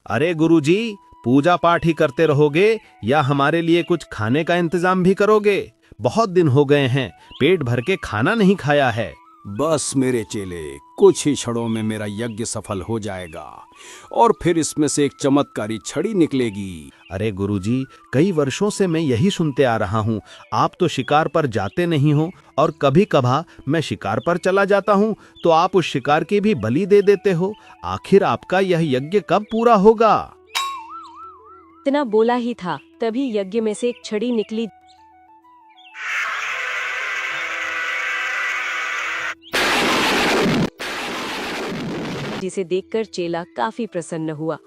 अरे गुरुजी, पूजा पाठ ही करते रहोगे या हमारे लिए कुछ खाने का इंतजाम भी करोगे? बहुत दिन हो गए हैं, पेट भर के खाना नहीं खाया है। बस मेरे चेले, कुछ ही क्षणों में मेरा यज्ञ सफल हो जाएगा और फिर इसमें से एक चमत्कारी छड़ी निकलेगी। अरे गुरुजी, कई वर्षों से मैं यही सुनते आ रहा हूँ। आप तो शिकार पर जाते नहीं हो और कभी कभार मैं शिकार पर चला जाता हूँ तो आप उस शिकार की भी बलि दे देते हो। आखिर आपका यह यज्ञ कब पूरा होगा? इतना बोला ही था, तभी यज्ञ में से एक छड़ी निकली। जिसे देखकर चेला काफी प्रसन्न हुआ।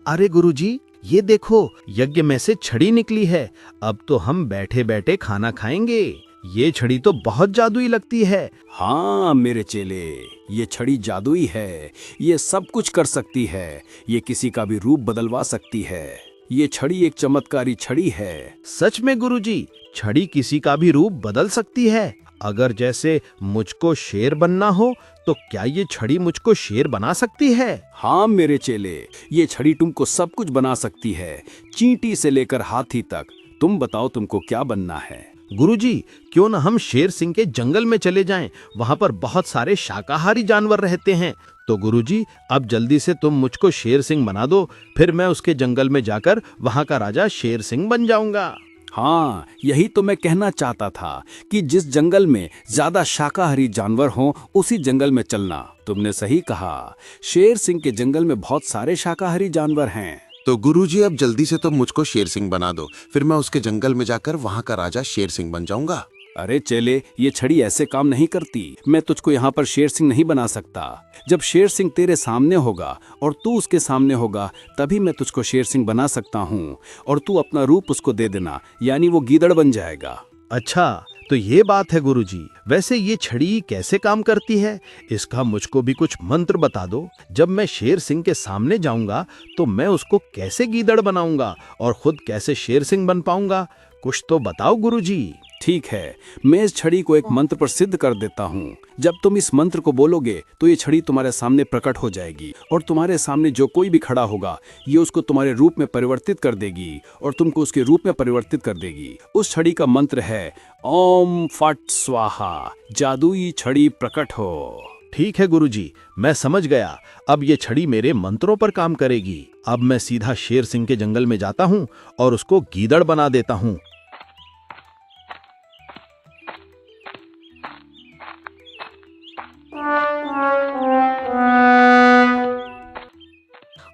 अरे गुरुजी, ये देखो, यज्ञ में से छड़ी निकली है। अब तो हम बैठे बैठे खाना खाएंगे। ये छड़ी तो बहुत जादुई लगती है। हाँ मेरे चेले, ये छड़ी जादुई है। ये सब कुछ कर सकती है। ये किसी का भी रूप बदलवा सकती है। ये छड़ी एक चमत्कारी छड़ी है। सच में गुरुजी, छड़ी किसी का भी रूप बदल सकती है? अगर जैसे मुझको शेर बनना हो तो क्या ये छड़ी मुझको शेर बना सकती है? हाँ मेरे चेले, ये छड़ी तुमको सब कुछ बना सकती है, चींटी से लेकर हाथी तक। तुम बताओ तुमको क्या बनना है? गुरुजी, क्यों न हम शेर सिंह के जंगल में चले जाएं? वहां पर बहुत सारे शाकाहारी जानवर रहते हैं। तो गुरुजी, अब जल्दी से तुम मुझको शेर सिंह बना दो, फिर मैं उसके जंगल में जाकर वहां का राजा शेर सिंह बन जाऊंगा। हाँ, यही तो मैं कहना चाहता था कि जिस जंगल में ज्यादा शाकाहारी जानवर हों, उसी जंगल में चलना। तुमने सही कहा, शेर सिंह के जंगल में बहुत सारे शाकाहारी जानवर हैं। तो गुरुजी, अब जल्दी से तुम मुझको शेर सिंह बना दो, फिर मैं उसके जंगल में जाकर वहाँ का राजा शेर सिंह बन जाऊंगा। अरे चेले, ये छड़ी ऐसे काम नहीं करती। मैं तुझको यहाँ पर शेर सिंह नहीं बना सकता। जब शेर सिंह तेरे सामने होगा और तू उसके सामने होगा, तभी मैं तुझको शेर सिंह बना सकता हूँ। और तू अपना रूप उसको दे देना, यानी वो गीदड़ बन जाएगा। अच्छा, तो ये बात है गुरुजी। वैसे ये छड़ी कैसे काम करती है? इसका मुझको भी कुछ मंत्र बता दो। जब मैं शेर सिंह के सामने जाऊंगा तो मैं उसको कैसे गीदड़ बनाऊंगा और खुद कैसे शेर सिंह बन पाऊंगा? कुछ तो बताओ गुरुजी। ठीक है, मैं इस छड़ी को एक मंत्र पर सिद्ध कर देता हूँ। जब तुम इस मंत्र को बोलोगे तो ये छड़ी तुम्हारे सामने प्रकट हो जाएगी और तुम्हारे सामने जो कोई भी खड़ा होगा, ये उसको तुम्हारे रूप में परिवर्तित कर देगी और तुमको उसके रूप में परिवर्तित कर देगी। उस छड़ी का मंत्र है ओम फट स्वाहा, जादुई छड़ी प्रकट हो। ठीक है गुरुजी, मैं समझ गया। अब ये छड़ी मेरे मंत्रों पर काम करेगी। अब मैं सीधा शेर सिंह के जंगल में जाता हूँ और उसको गीदड़ बना देता हूँ।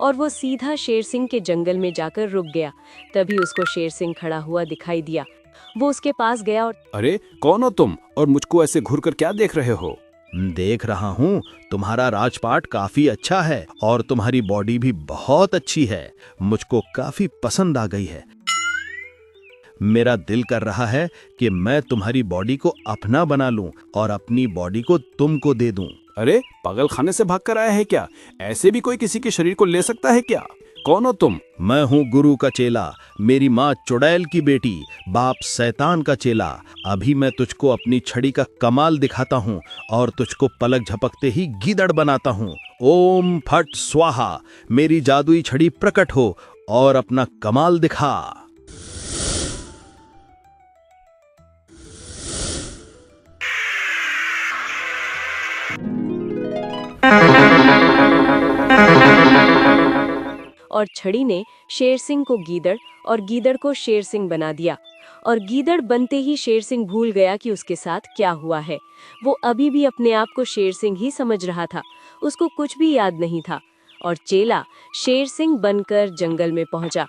और वो सीधा शेर सिंह के जंगल में जाकर रुक गया। तभी उसको शेर सिंह खड़ा हुआ दिखाई दिया। वो उसके पास गया और अरे कौन हो तुम, और मुझको ऐसे घूर कर क्या देख रहे हो? देख रहा हूँ, तुम्हारा राजपाट काफी अच्छा है और तुम्हारी बॉडी भी बहुत अच्छी है। मुझको काफी पसंद आ गई है। मेरा दिल कर रहा है कि मैं तुम्हारी बॉडी को अपना बना लूं और अपनी बॉडी को तुमको दे दूं। अरे पागल खाने से भाग कर आया है क्या? ऐसे भी कोई किसी के शरीर को ले सकता है क्या? कौन हो तुम? मैं हूँ गुरु का चेला, मेरी माँ चुड़ैल की बेटी, बाप शैतान का चेला। अभी मैं तुझको अपनी छड़ी का कमाल दिखाता हूँ और तुझको पलक झपकते ही गीदड़ बनाता हूँ। ओम फट स्वाहा, मेरी जादुई छड़ी प्रकट हो और अपना कमाल दिखा। और छड़ी ने शेर सिंह को गीदड़ और गीदड़ को शेर सिंह बना दिया। और गीदड़ बनते ही शेर सिंह भूल गया कि उसके साथ क्या हुआ है। वो अभी भी अपने आप को शेर सिंह ही समझ रहा था। उसको कुछ भी याद नहीं था। और चेला शेर सिंह बनकर जंगल में पहुंचा।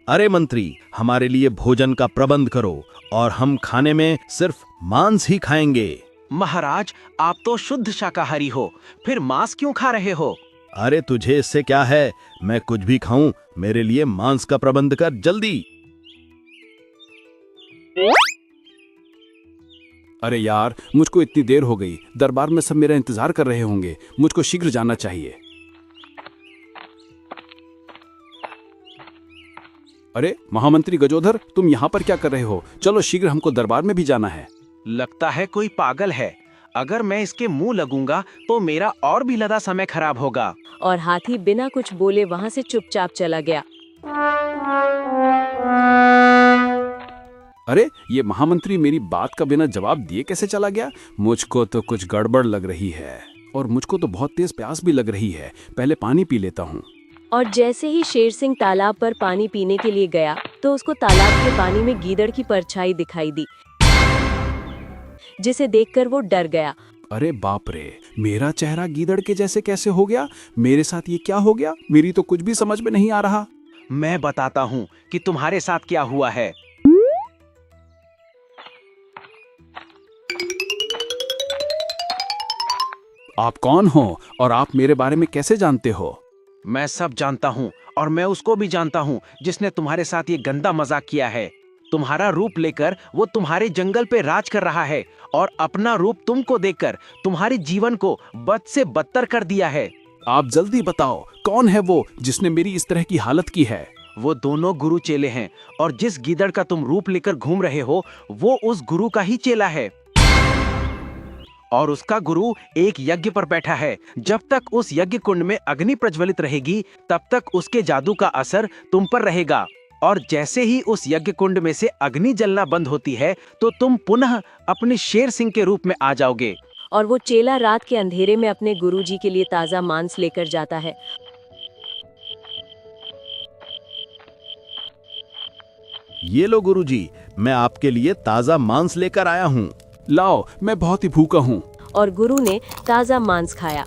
अरे मंत्री, हमारे लिए भोजन का प्रबंध करो और हम खाने में सिर्फ मांस ही खाएंगे। महाराज, आप तो शुद्ध शाकाहारी हो, फिर मांस क्यों खा रहे हो? अरे तुझे इससे क्या है? मैं कुछ भी खाऊं, मेरे लिए मांस का प्रबंध कर जल्दी। अरे यार, मुझको इतनी देर हो गई, दरबार में सब मेरा इंतजार कर रहे होंगे। मुझको शीघ्र जाना चाहिए। अरे महामंत्री गजोधर, तुम यहाँ पर क्या कर रहे हो? चलो शीघ्र, हमको दरबार में भी जाना है। लगता है कोई पागल है। अगर मैं इसके मुंह लगूंगा तो मेरा और भी लदा समय खराब होगा। और हाथी बिना कुछ बोले वहां से चुपचाप चला गया। अरे ये महामंत्री मेरी बात का बिना जवाब दिए कैसे चला गया? मुझको तो कुछ गड़बड़ लग रही है और मुझको तो बहुत तेज प्यास भी लग रही है। पहले पानी पी लेता हूँ। और जैसे ही शेर सिंह तालाब पर पानी पीने के लिए गया तो उसको तालाब के पानी में गीदड़ की परछाई दिखाई दी, जिसे देखकर वो डर गया। अरे बाप रे, मेरा चेहरा गीदड़ के जैसे कैसे हो गया? मेरे साथ ये क्या हो गया? मेरी तो कुछ भी समझ में नहीं आ रहा। मैं बताता हूँ कि तुम्हारे साथ क्या हुआ है। आप कौन हो और आप मेरे बारे में कैसे जानते हो? मैं सब जानता हूँ और मैं उसको भी जानता हूँ जिसने तुम्हारे साथ ये गंदा मजाक किया है। तुम्हारा रूप लेकर वो तुम्हारे जंगल पे राज कर रहा है और अपना रूप तुमको देकर तुम्हारे जीवन को बद से बदतर कर दिया है। आप जल्दी बताओ, कौन है वो जिसने मेरी इस तरह की हालत की है? वो दोनों गुरु चेले हैं और जिस गीदड़ का तुम रूप लेकर घूम रहे हो वो उस गुरु का ही चेला है। और उसका गुरु एक यज्ञ पर बैठा है। जब तक उस यज्ञ कुंड में अग्नि प्रज्वलित रहेगी तब तक उसके जादू का असर तुम पर रहेगा। और जैसे ही उस यज्ञ कुंड में से अग्नि जलना बंद होती है तो तुम पुनः अपने शेर सिंह के रूप में आ जाओगे। और वो चेला रात के अंधेरे में अपने गुरुजी के लिए ताजा मांस लेकर जाता है। ये लो गुरुजी, मैं आपके लिए ताजा मांस लेकर आया हूँ। लाओ, मैं बहुत ही भूखा हूँ। और गुरु ने ताजा मांस खाया।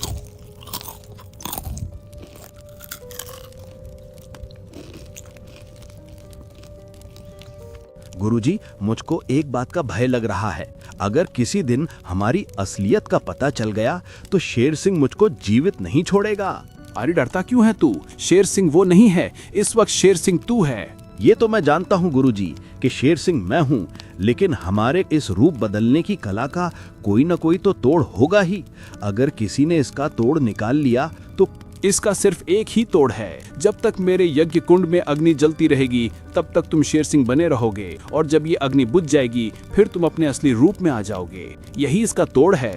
गुरुजी, मुझको एक बात का भय लग रहा है। अगर किसी दिन हमारी असलियत का पता चल गया तो शेर सिंह मुझको जीवित नहीं छोड़ेगा। अरे डरता क्यों है तू? शेर सिंह वो नहीं है, इस वक्त शेर सिंह तू है। ये तो मैं जानता हूँ गुरुजी कि शेर सिंह मैं हूँ, लेकिन हमारे इस रूप बदलने की कला का कोई न कोई तो तोड़ होगा ही। अगर किसी ने इसका तोड़ निकाल लिया तो इसका सिर्फ एक ही तोड़ है। जब तक मेरे यज्ञ कुंड में अग्नि जलती रहेगी तब तक तुम शेर सिंह बने रहोगे और जब ये अग्नि बुझ जाएगी फिर तुम अपने असली रूप में आ जाओगे। यही इसका तोड़ है।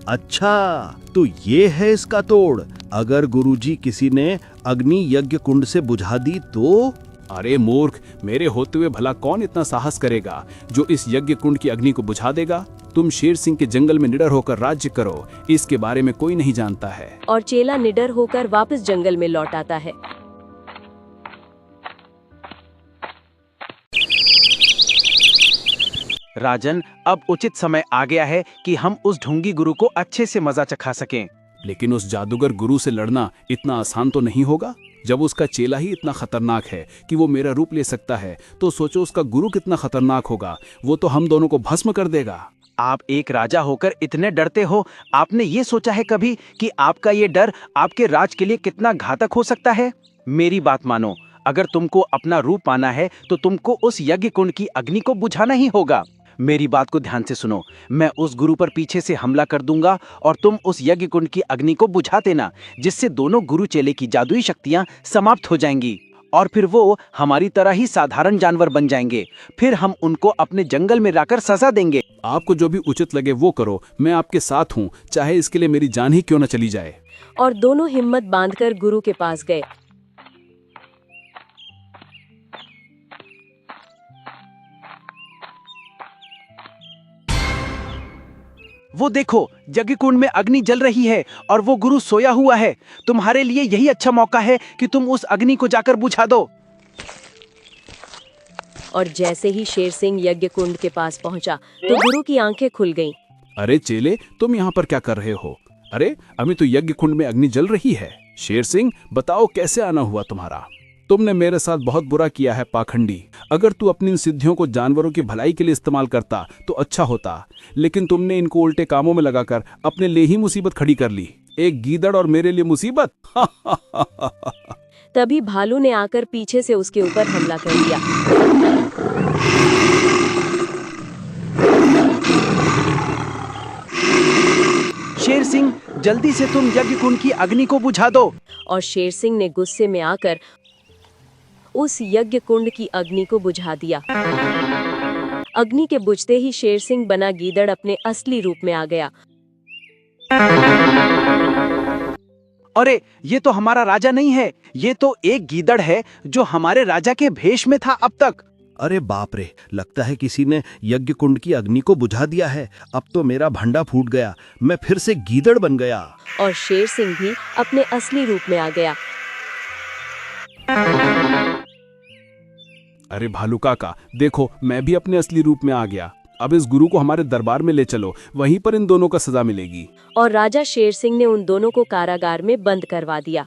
अच्छा, तो ये है इसका तोड़। अगर गुरुजी किसी ने अग्नि यज्ञ कुंड से बुझा दी तो? अरे मूर्ख, मेरे होते हुए भला कौन इतना साहस करेगा जो इस यज्ञ कुंड की अग्नि को बुझा देगा? तुम शेर सिंह के जंगल में निडर होकर राज्य करो, इसके बारे में कोई नहीं जानता है। और चेला निडर होकर वापस जंगल में लौट आता है। राजन, अब उचित समय आ गया है कि हम उस ढोंगी गुरु को अच्छे से मजा चखा सकें। लेकिन उस जादूगर गुरु से लड़ना इतना आसान तो नहीं होगा। जब उसका चेला ही इतना खतरनाक है कि वो मेरा रूप ले सकता है तो सोचो उसका गुरु कितना खतरनाक होगा। वो तो हम दोनों को भस्म कर देगा। आप एक राजा होकर इतने डरते हो, आपने ये सोचा है कभी कि आपका ये डर आपके राज के लिए कितना घातक हो सकता है? मेरी बात मानो, अगर तुमको अपना रूप पाना है तो तुमको उस यज्ञ कुंड की अग्नि को बुझाना ही होगा। मेरी बात को ध्यान से सुनो। मैं उस गुरु पर पीछे से हमला कर दूंगा और तुम उस यज्ञ कुंड की अग्नि को बुझा देना, जिससे दोनों गुरु चेले की जादुई शक्तियां समाप्त हो जाएंगी और फिर वो हमारी तरह ही साधारण जानवर बन जाएंगे। फिर हम उनको अपने जंगल में लाकर सजा देंगे। आपको जो भी उचित लगे वो करो, मैं आपके साथ हूँ, चाहे इसके लिए मेरी जान ही क्यों न चली जाए। और दोनों हिम्मत बांधकर गुरु के पास गए। वो देखो, यज्ञ कुंड में अग्नि जल रही है और वो गुरु सोया हुआ है। तुम्हारे लिए यही अच्छा मौका है कि तुम उस अग्नि को जाकर बुझा दो। और जैसे ही शेर सिंह यज्ञ कुंड के पास पहुंचा तो गुरु की आंखें खुल गईं। अरे चेले, तुम यहाँ पर क्या कर रहे हो? अरे अभी तो यज्ञ कुंड में अग्नि जल रही है। शेर सिंह, बताओ कैसे आना हुआ तुम्हारा? तुमने मेरे साथ बहुत बुरा किया है पाखंडी। अगर तू अपनी इन सिद्धियों को जानवरों की भलाई के लिए इस्तेमाल करता तो अच्छा होता, लेकिन तुमने इनको उल्टे कामों में लगाकर अपने लिए ही मुसीबत खड़ी कर ली। एक गीदड़ और मेरे लिए मुसीबत। तभी भालू ने आकर पीछे से उसके ऊपर हमला कर दिया। शेर सिंह, जल्दी से तुम यज्ञ कुंड की अग्नि को बुझा दो। और शेर सिंह ने गुस्से में आकर उस यज्ञ कुंड की अग्नि को बुझा दिया। अग्नि के बुझते ही शेर सिंह बना गीदड़ अपने असली रूप में आ गया। अरे ये तो हमारा राजा नहीं है, ये तो एक गीदड़ है जो हमारे राजा के भेष में था अब तक। अरे बाप रे, लगता है किसी ने यज्ञ कुंड की अग्नि को बुझा दिया है। अब तो मेरा भंडा फूट गया, मैं फिर से गीदड़ बन गया। और शेर सिंह भी अपने असली रूप में आ गया। अरे भालू काका, देखो मैं भी अपने असली रूप में आ गया। अब इस गुरु को हमारे दरबार में ले चलो, वहीं पर इन दोनों का सजा मिलेगी। और राजा शेर सिंह ने उन दोनों को कारागार में बंद करवा दिया।